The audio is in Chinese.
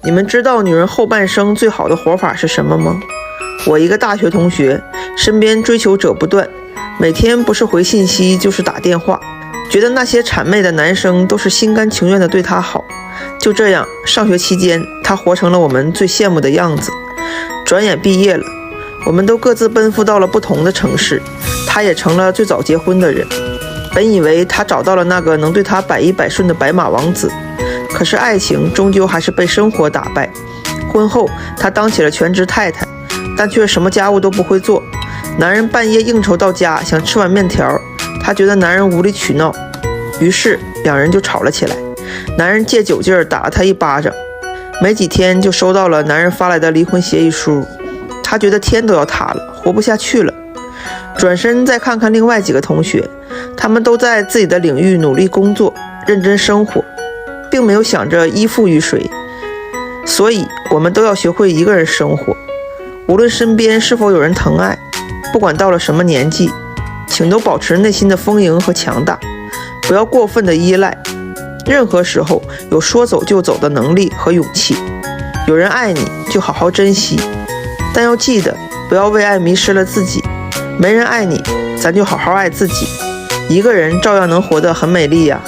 你们知道女人后半生最好的活法是什么吗？我一个大学同学，身边追求者不断，每天不是回信息就是打电话，觉得那些谄媚的男生都是心甘情愿地对她好。就这样，上学期间，她活成了我们最羡慕的样子。转眼毕业了，我们都各自奔赴到了不同的城市，她也成了最早结婚的人。本以为她找到了那个能对她百依百顺的白马王子，可是爱情终究还是被生活打败。婚后，她当起了全职太太，但却什么家务都不会做。男人半夜应酬到家，想吃碗面条，她觉得男人无理取闹，于是两人就吵了起来。男人借酒劲儿打了她一巴掌，没几天就收到了男人发来的离婚协议书。她觉得天都要塌了，活不下去了。转身再看看另外几个同学，他们都在自己的领域努力工作，认真生活，并没有想着依附于谁。所以我们都要学会一个人生活，无论身边是否有人疼爱，不管到了什么年纪，请都保持内心的丰盈和强大，不要过分的依赖。任何时候有说走就走的能力和勇气。有人爱你就好好珍惜，但要记得不要为爱迷失了自己。没人爱你，咱就好好爱自己，一个人照样能活得很美丽呀。